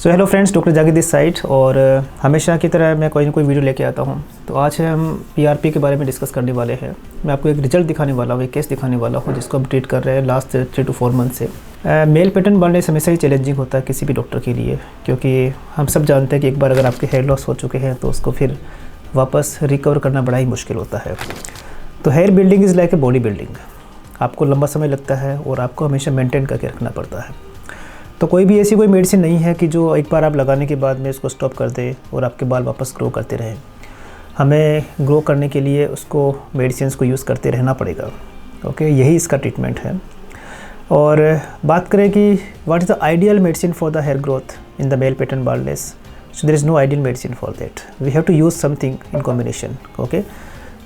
So hello friends, doctor Zakir this side. और हमेशा की तरह मैं कोई ना कोई वीडियो लेके आता हूँ। तो आज हम पीआरपी के बारे में डिस्कस करने वाले हैं। मैं आपको एक रिजल्ट दिखाने वाला हूँ, एक केस दिखाने वाला हूँ जिसको हम ट्रीट कर रहे हैं लास्ट 3 to 4 मंथ से। मेल पैटर्न बाल्डनेस हमेशा ही चैलेंजिंग होता है किसी भी डॉक्टर के लिए, क्योंकि हम सब जानते हैं कि एक बार अगर आपके हेयर लॉस हो चुके हैं तो उसको फिर वापस रिकवर करना बड़ा ही मुश्किल होता है। तो hair building is like a body building. आपको लंबा समय लगता है और आपको हमेशा मेंटेन करके रखना पड़ता है। तो कोई भी ऐसी कोई मेडिसिन नहीं है कि जो एक बार आप लगाने के बाद में इसको स्टॉप कर दे और आपके बाल वापस ग्रो करते रहें। हमें ग्रो करने के लिए उसको मेडिसिन को यूज़ करते रहना पड़ेगा। ओके, यही इसका ट्रीटमेंट है। और बात करें कि what is the ideal medicine for the hair growth in the male pattern baldness, so there is no ideal medicine for that. We have to use something in combination. Okay,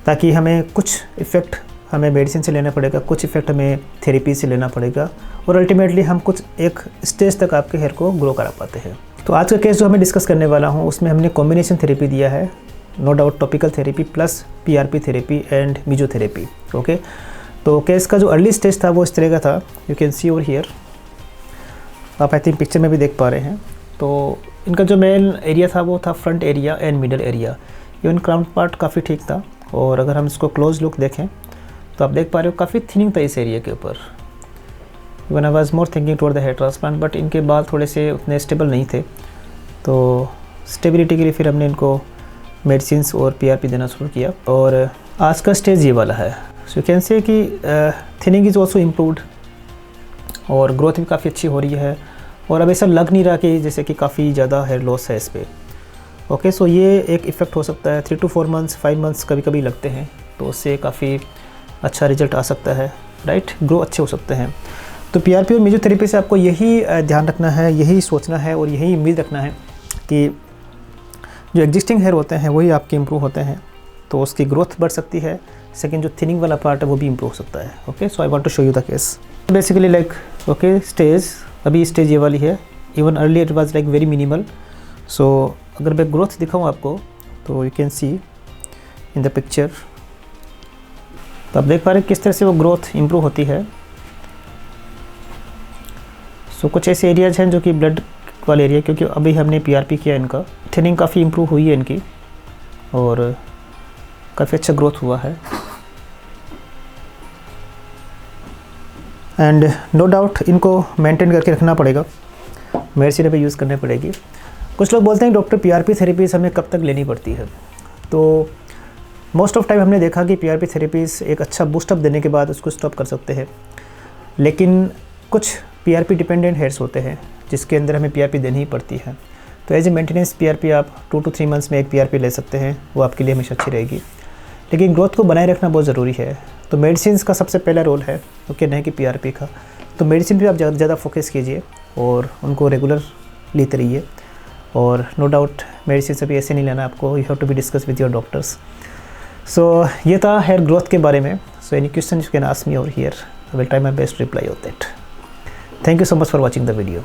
ताकि हमें कुछ effect हमें medicine से लेना पड़ेगा, कुछ effect हमें therapy से लेना पड़ेगा और अल्टीमेटली हम कुछ एक स्टेज तक आपके हेयर को ग्रो करा पाते हैं। तो आज का केस जो हमें डिस्कस करने वाला हूँ उसमें हमने कॉम्बिनेशन थेरेपी दिया है, no doubt topical therapy plus PRP therapy and mesotherapy. Okay, तो केस का जो अर्ली स्टेज था वो इस तरह का था। You can C over here, आप आई थिंक पिक्चर में भी देख पा रहे हैं। तो इनका जो मेन एरिया था वो था front area and middle area. Even crown part काफ़ी ठीक था। और अगर हम इसको क्लोज लुक देखें तो आप देख पा रहे हो काफ़ी थिनिंग था इस एरिया के ऊपर। Even I was more thinking toward the hair transplant, but इनके बाल थोड़े से उतने स्टेबल नहीं थे। तो स्टेबिलिटी के लिए फिर हमने इनको मेडिसिन्स और पीआरपी देना शुरू किया। और आज का स्टेज ये वाला है। सो यू कैन से कि थिनिंग इज़ ऑल्सो इम्प्रूव्ड और ग्रोथ भी काफ़ी अच्छी हो रही है। और अब ऐसा लग नहीं रहा कि जैसे कि काफ़ी ज़्यादा हेयर लॉस है इस पर। ओके, सो ये एक इफ़ेक्ट हो सकता है। 3 to 4 मंथ्स 5 मंथ्स कभी कभी लगते हैं, तो उससे काफ़ी अच्छा रिजल्ट आ सकता है, राइट, ग्रो अच्छे हो सकते हैं। तो पीआरपी और मेसोथेरेपी से आपको यही ध्यान रखना है, यही सोचना है और यही उम्मीद रखना है कि जो एग्जिस्टिंग हेयर होते हैं वही आपके इम्प्रूव होते हैं, तो उसकी ग्रोथ बढ़ सकती है। सेकंड, जो थिनिंग वाला पार्ट है वो भी इम्प्रूव हो सकता है। Okay, so I want to show you the case basically like. Okay, stage अभी स्टेज ये वाली है। Even early it was like very minimal. So अगर मैं ग्रोथ दिखाऊँ आपको तो you can see in the picture, तो आप देख पा रहे हैं किस तरह से वो ग्रोथ इम्प्रूव होती है। सो कुछ ऐसे एरियाज हैं जो कि ब्लड वाले एरिया, क्योंकि अभी हमने पीआरपी किया इनका, थिनिंग काफ़ी इम्प्रूव हुई है इनकी और काफ़ी अच्छा ग्रोथ हुआ है। एंड नो डाउट इनको मेंटेन करके रखना पड़ेगा, मेडिसिन भी यूज़ करनी पड़ेगी। कुछ लोग बोलते हैं डॉक्टर पीआरपी थेरेपीज़ हमें कब तक लेनी पड़ती है। तो मोस्ट ऑफ टाइम हमने देखा कि पीआरपी थेरेपीज़ एक अच्छा बूस्टअप देने के बाद उसको स्टॉप कर सकते हैं। लेकिन कुछ पीआरपी डिपेंडेंट हेयर्स होते हैं जिसके अंदर हमें पीआरपी देनी ही पड़ती है। तो एज ए मेंटेनेंस पीआरपी आप 2 to 3 मंथ्स में एक पीआरपी ले सकते हैं, वो आपके लिए हमेशा अच्छी रहेगी। लेकिन ग्रोथ को बनाए रखना बहुत ज़रूरी है। तो मेडिसिन का सबसे पहला रोल है, ओके, नहीं कि पीआरपी का। तो मेडिसिन पर आप ज़्यादा फोकस कीजिए और उनको रेगुलर लेते रहिए। और नो डाउट मेडिसिन से भी ऐसे नहीं लेना आपको, you have to be discuss with your doctors. So ये था हेयर ग्रोथ के बारे में। So any question you can ask me over here, I will try my best reply on that. Thank you so much for watching the video.